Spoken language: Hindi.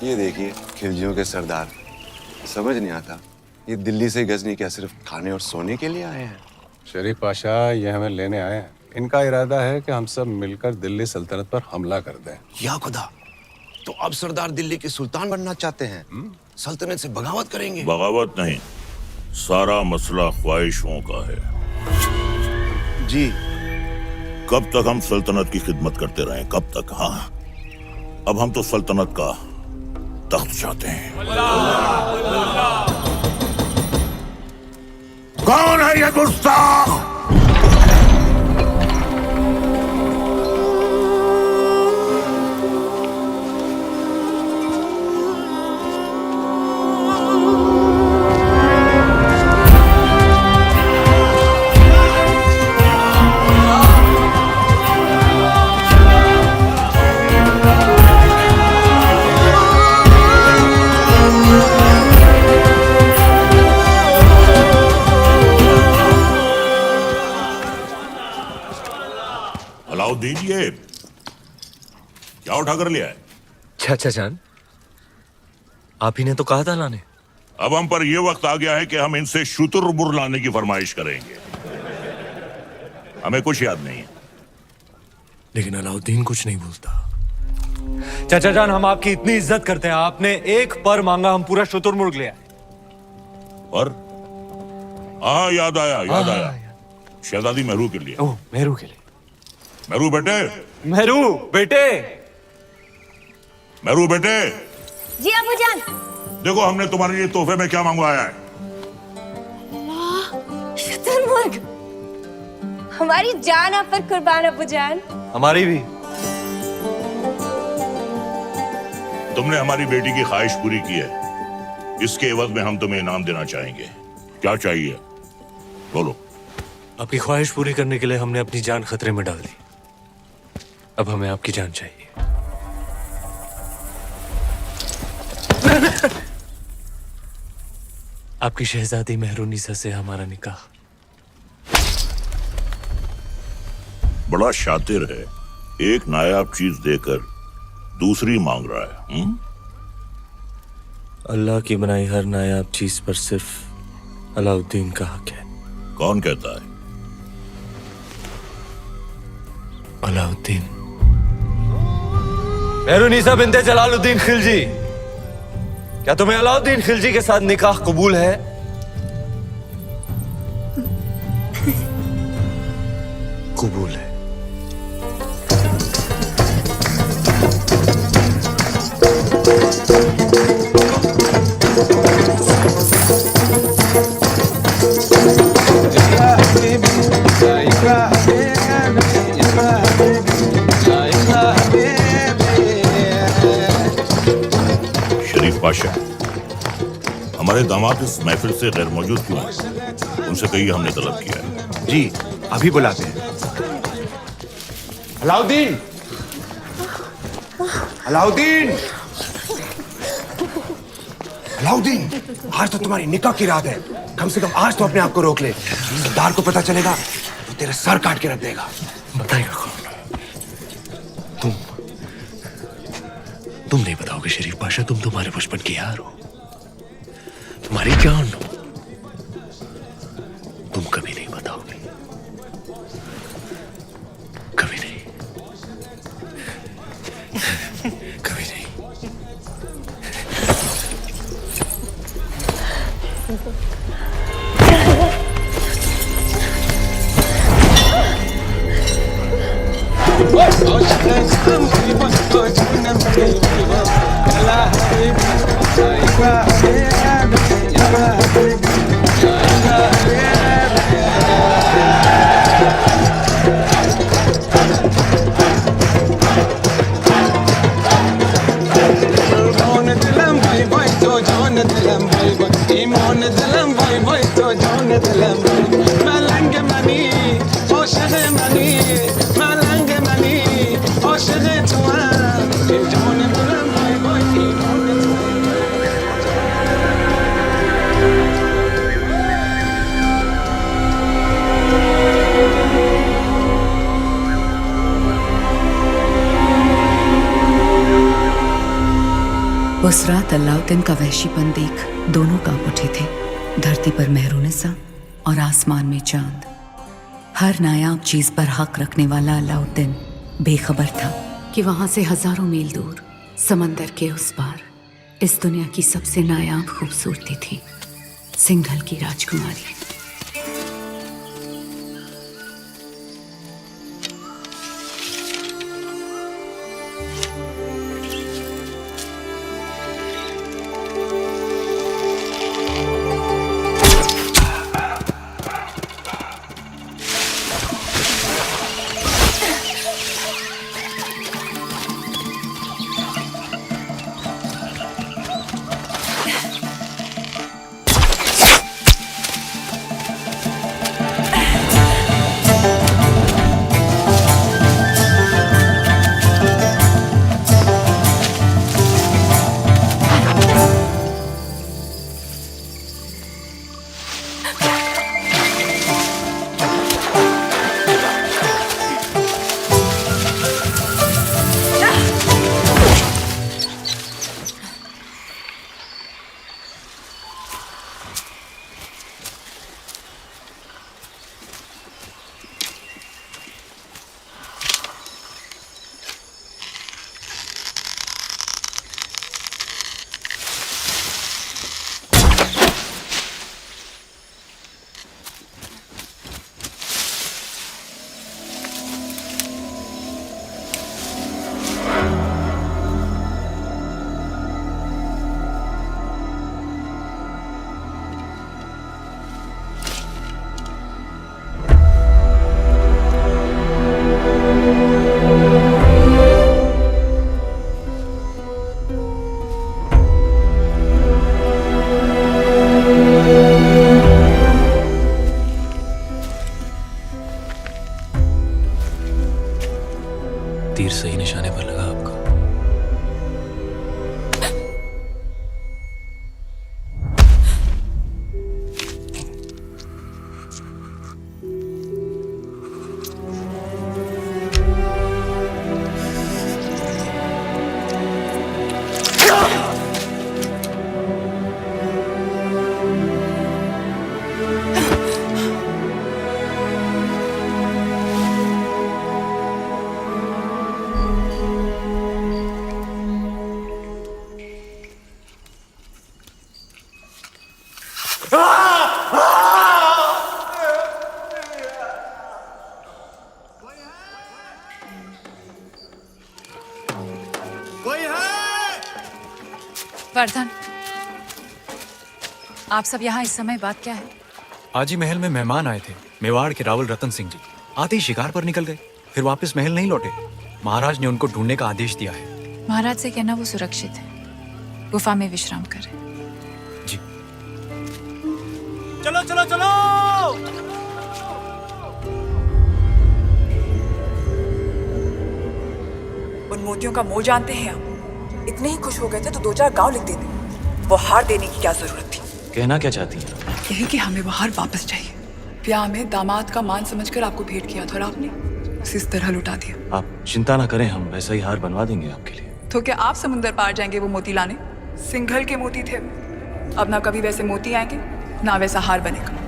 ये देखिए खिलजियों के सरदार। समझ नहीं आता ये दिल्ली से गजनी क्या सिर्फ खाने और सोने के लिए आए हैं? शरीफ पाशा ये हमें लेने आए हैं। इनका इरादा है कि हम सब मिलकर दिल्ली सल्तनत पर हमला कर दें। या खुदा, तो अब सरदार दिल्ली के सुल्तान बनना चाहते हैं? सल्तनत से बगावत करेंगे? बगावत नहीं, सारा मसला ख्वाहिशों का है। जी। कब तक हम सल्तनत की खिदमत करते रहें? कब तक? हाँ, अब हम तो सल्तनत का तख्त चाहते हैं। कौन है ये गुस्ताख? अलाउद्दीन, ये क्या उठा कर लिया है? चाचा जान, आप ही ने तो कहा था लाने। अब हम पर यह वक्त आ गया है कि हम इनसे शुतुरमुर्ग लाने की फरमाइश करेंगे। हमें कुछ याद नहीं है। लेकिन अलाउद्दीन कुछ नहीं भूलता। चाचा जान, हम आपकी इतनी इज्जत करते हैं, आपने एक पर मांगा, हम पूरा शुतुरमुर्ग ले आए। पर हाँ, याद आया। शहजादी मेहरू के लिए। ओह, मेहरू के लिए। मेहरू बेटे। मेहरू बेटे। मेहरू बेटे। जी अबूजान। देखो हमने तुम्हारे लिए तोहफे में क्या मंगवाया है। शुतुरमुर्ग। हमारी जान आप पर कुर्बान अबूजान। हमारी भी। तुमने हमारी बेटी की ख्वाहिश पूरी की है, इसके एवज में हम तुम्हें इनाम देना चाहेंगे। क्या चाहिए बोलो। आपकी ख्वाहिश पूरी करने के लिए हमने अपनी जान खतरे में डाल दी। अब हमें आपकी जान चाहिए। आपकी शहजादी मेहरुनिसा से हमारा निकाह। बड़ा शातिर है, एक नायाब चीज देकर दूसरी मांग रहा है। अल्लाह की बनाई हर नायाब चीज पर सिर्फ अलाउद्दीन का हक है। कौन कहता है? अलाउद्दीन। मेहरुनिसा बिन्ते जलालुद्दीन खिलजी, क्या तुम्हें अलाउद्दीन खिलजी के साथ निकाह कबूल है? कबूल है। शरीफ पाशा, हमारे दामाद इस महफिल से गैर मौजूद क्यों हैं? उनसे कहिए हमने तलब किया है। जी, अभी बुलाते हैं। अलाउद्दीन! अलाउद्दीन! अलाउद्दीन, आज तो तुम्हारी निकाह की रात है। कम से कम आज तो अपने आप को रोक ले। सरदार को पता चलेगा तो तेरा सर काट के रख देगा। बताएगा कौन? तुम नहीं बताओगे शरीफ पाशा। तुम तुम्हारे बचपन के यार हो, तुम्हारी जान हो। तुम कभी नहीं बताओगे, कभी नहीं, कभी नहीं। उस रात अलाउद्दीन का वहशीपन देख दोनों कांप उठे थे। धरती पर मेहरुनिसा और आसमान में चांद। हर नायाब चीज पर हक रखने वाला अलाउद्दीन बेखबर था कि वहां से हजारों मील दूर समंदर के उस पार इस दुनिया की सबसे नायाब खूबसूरती थी सिंघल की राजकुमारी। तीर सही निशाने पर लगा आपका। वर्धन, आप सब यहाँ इस समय बात क्या है? आज ही महल में मेहमान आए थे, मेवाड़ के रावल रतन सिंह जी। आते ही शिकार पर निकल गए, फिर वापस महल नहीं लौटे। महाराज ने उनको ढूंढने का आदेश दिया है। महाराज से कहना वो सुरक्षित है, गुफा में विश्राम करें। जी। चलो चलो चलो। उन मोतियों का मोल जानते हैं आप? इतने ही खुश हो गए थे तो 2-4 गांव लिख देते। वो हार देने की क्या जरूरत थी? कहना क्या चाहती हैं? यही कि हमें वो हार वापस चाहिए। ब्याह में दामाद का मान समझकर आपको भेंट किया था और आपने उसे इस तरह लुटा दिया। आप चिंता ना करें, हम वैसा ही हार बनवा देंगे आपके लिए। तो क्या आप समुंदर पार जाएंगे वो मोती लाने? सिंघल के मोती थे, अब ना कभी वैसे मोती आएंगे ना वैसा हार बनेगा।